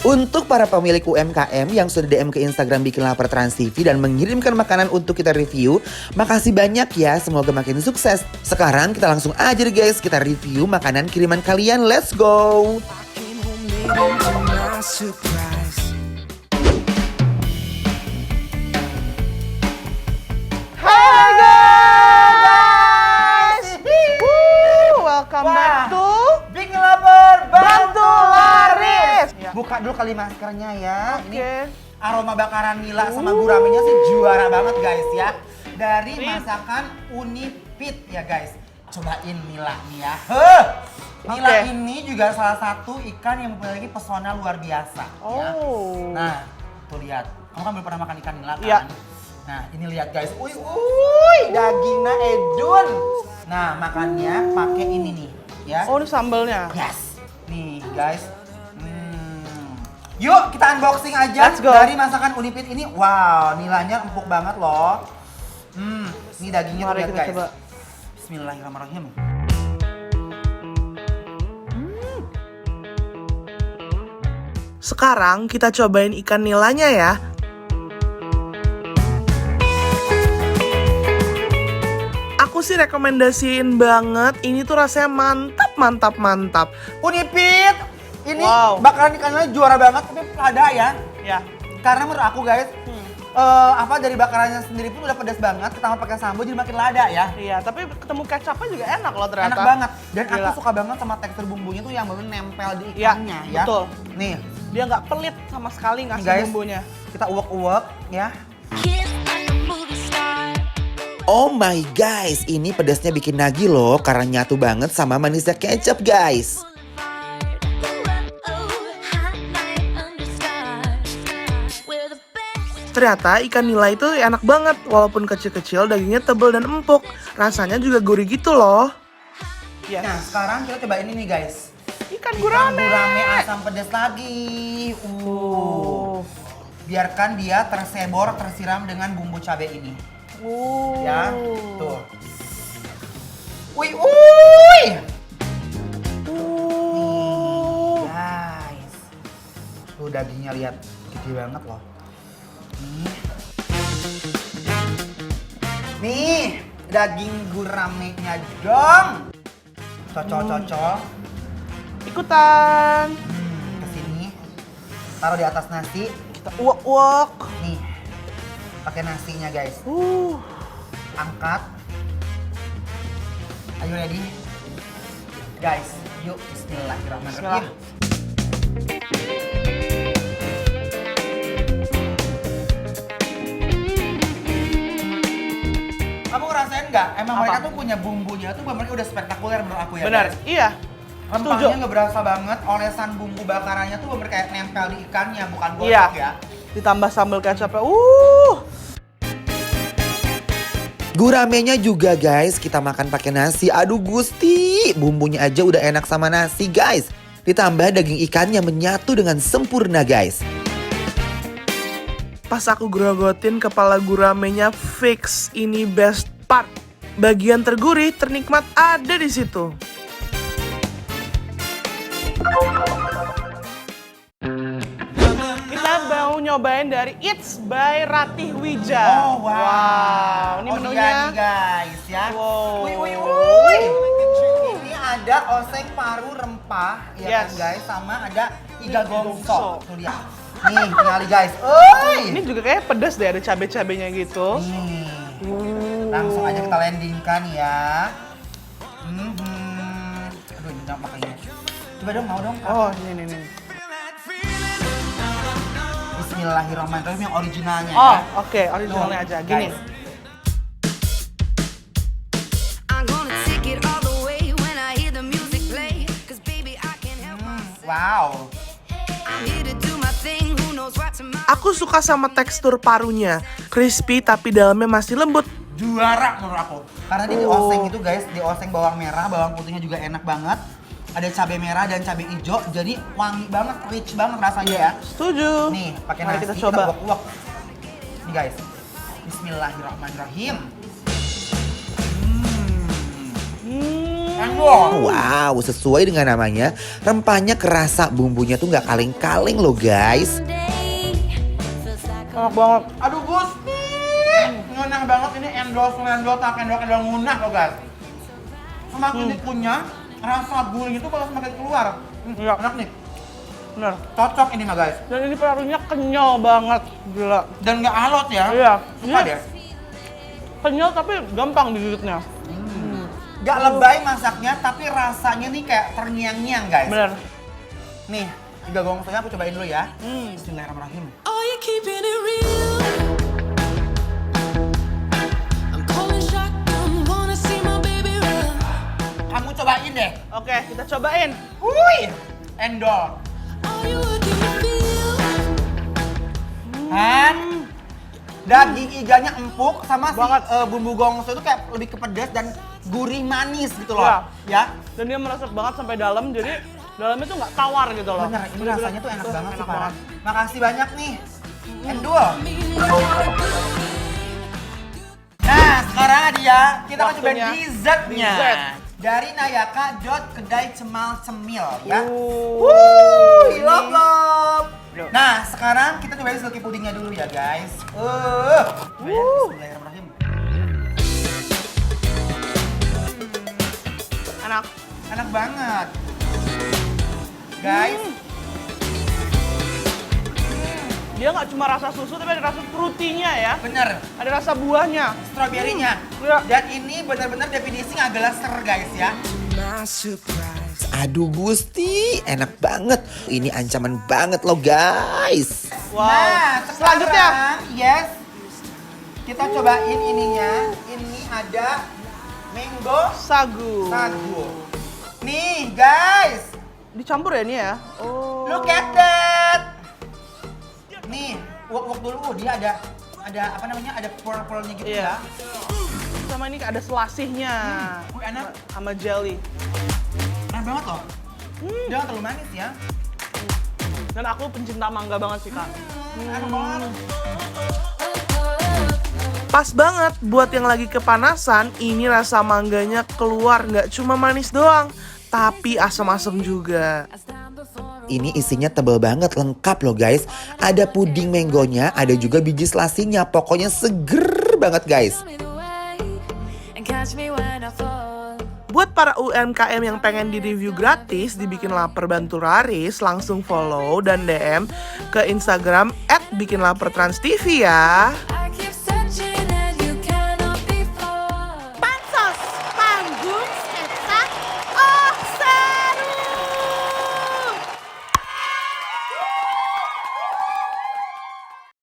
Untuk para pemilik UMKM yang sudah DM ke Instagram Bikin Lapar Trans TV dan mengirimkan makanan untuk kita review, makasih banyak ya, semoga makin sukses. Sekarang kita langsung aja deh guys, kita review makanan kiriman kalian, let's go! Hai guys! Welcome back to Bikin Lapar Bantu Laris! Buka dulu kali maskernya ya. Oke. Ini aroma bakaran nila sama guramenya sih juara banget guys ya. Dari masakan Unipit ya guys. Cobain nila nih ya. Nila ini juga salah satu ikan yang memiliki pesona luar biasa. Ya. Nah, tuh lihat. Kamu kan belum pernah makan ikan nila kan? Iya. Nah, ini lihat guys. Dagingnya edun. Nah, makannya pakai ini nih ya. Oh, ini sambalnya. Yes. Nih guys. Yuk kita unboxing aja. Let's go. Dari masakan Unipit ini. Wow, nilainya empuk banget loh. Ini dagingnya Mari lihat kita guys. coba. Bismillahirrahmanirrahim. Sekarang kita cobain ikan nilanya ya. Aku sih rekomendasiin banget. Ini tuh rasanya mantap. Unipit ini Wow. bakalan ikannya juara banget, tapi ada ya. Ya. Karena menurut aku guys, dari bakarannya sendiri pun udah pedas banget, ditambah pakai sambal jadi makin lada ya. Iya, tapi ketemu kecapnya juga enak loh ternyata. Enak banget. Dan Gila. aku suka banget sama tekstur bumbunya tuh yang bener nempel di Iya, ikannya ya. betul. Nih, Dia nggak pelit sama sekali ngasih guys, bumbunya. kita uwek-uwek ya. Oh my guys, ini pedasnya bikin nagih loh karena nyatu banget sama manisnya kecap guys. Ternyata ikan nila itu enak banget, walaupun kecil-kecil dagingnya tebal dan empuk. Rasanya juga gurih gitu loh. Yes. Nah, sekarang kita coba ini nih guys. Ikan gurame. Gurame asam pedas lagi. Biarkan dia tersebor, tersiram dengan bumbu cabai ini. Ya, tuh. Nih, guys. Tuh dagingnya lihat, gede banget loh. Nih, daging guramenya dong. Cocol-cocol. Ikutan. Kesini. Taruh di atas nasi. Kita uak-uak. Nih, pakai nasinya guys. Angkat. Ayo ready? Guys, yuk bismillahirrahmanirrahim. Kamu ngerasain nggak? Emang Apa? mereka tuh punya bumbunya tuh mereka udah spektakuler menurut aku ya. Benar, guys. iya. Rempahnya nggak berasa banget, olesan bumbu bakarannya tuh bener kayak nempel di ikannya, bukan gosok Iya. ya. Ditambah sambal kecapnya. Guramenya juga guys, kita makan pakai nasi. Aduh Gusti, bumbunya aja udah enak sama nasi guys. Ditambah daging ikannya menyatu dengan sempurna guys. Pas aku grogotin kepala guramenya, fix ini best part. Bagian tergurih, ternikmat ada di situ. Kita mau nyobain dari Eats by Ratih Wija. Oh wow. Ini Oh, menunya. iya nih guys ya. Wow. Ini ada oseng paru rempah ya Yes. kan guys, sama ada iga Gongso. gongso. Tuh dia. Nih, tinggali guys. Ini juga kayak pedas deh, ada cabai-cabainya gitu. Nih. Langsung aja kita landingkan ya. Aduh, ini jangan makanya. Coba dong, mau dong. Oh, ini. Bismillahirrahmanirrahim yang originalnya Oh, ya. oke, originalnya Tuh, aja. Gini. guys. Wow. Aku suka sama tekstur parunya. Crispy tapi dalamnya masih lembut. Juara menurut aku. Karena dia dioseng gitu guys, dioseng bawang merah, bawang putihnya juga enak banget. Ada cabai merah dan cabai hijau, jadi wangi banget, rich banget rasanya ya. Setuju. Nih, pakai Mari nasi kita coba. uwek-uwek. Nih guys. Bismillahirrahmanirrahim. Endol. Wow, sesuai dengan namanya, rempahnya kerasa, bumbunya tuh nggak kaleng-kaleng loh guys. Enak banget. Aduh Gusti, ngunah banget ini endol tak endol ngunah loh guys. Semakin dikunyah, rasa gulai itu kalau semakin keluar. Iya. Enak nih, Bener. cocok ini mah guys. Dan ini parunya kenyal banget, gila. Dan nggak alot ya. Iya. Suka Ini deh. kenyal tapi gampang digigitnya. Nggak lebay masaknya, tapi rasanya nih kayak terngiang-ngiang guys. Bener. Nih, tiga gongsonya aku cobain dulu ya. Bismillahirrahmanirrahim. Oh, you keeping it real. I'm calling shotgun, wanna see my baby run. Kamu cobain deh. Oke, kita cobain. Wuih, endol. Are you working the field? Kan? Daging iganya empuk sama Banget. si bumbu gongso itu kayak lebih ke pedas dan gurih manis gitu loh. Iya. Ya. Dan dia meresap banget sampai dalam, jadi dalamnya tuh nggak tawar gitu loh. Bener, ini Bener-bener rasanya tuh enak banget sih enak Farah. Makasih banyak nih. Endul. Nah, sekarang dia kita akan cobain Waktunya dessertnya. dessert. Dari Nayaka Dot Kedai Cemal Cemil ya. Wuh, Lop. Yuk. Nah, sekarang kita cobain silky pudingnya dulu ya, guys. Bismillahirrahmanirrahim. enak. Enak banget. Guys, Dia nggak cuma rasa susu, tapi ada rasa fruitynya ya. bener. Ada rasa buahnya. Stroberinya. Iya. Dan ini benar-benar definisi nggak gelaser, guys ya. Aduh Gusti, enak banget. Ini ancaman banget loh guys. Wow. Nah, Selanjutnya. sekarang, yes. Kita cobain ininya. Ini ada mango Sagu. sagu. Nih, guys. Dicampur ya ini ya? Oh. Look at that. Nih, wok dulu. Dia ada apa namanya? Ada purple-nya gitu Iya. ya. Sama ini ada selasihnya. Enak. Sama jelly. Enak banget loh. Dia nggak terlalu manis ya. Dan aku pencinta mangga banget sih, Kak. Enak banget. Pas banget buat yang lagi kepanasan, ini rasa mangganya keluar, nggak cuma manis doang, tapi asam-asam juga. Ini isinya tebal banget, lengkap loh guys. Ada puding manggonya, ada juga biji selasinya. Pokoknya seger banget guys. Tell me the way and catch me when I fall. Buat para UMKM yang pengen di-review gratis, dibikin lapar bantu Raris, langsung follow dan DM ke Instagram @bikinlapertrans.tv ya.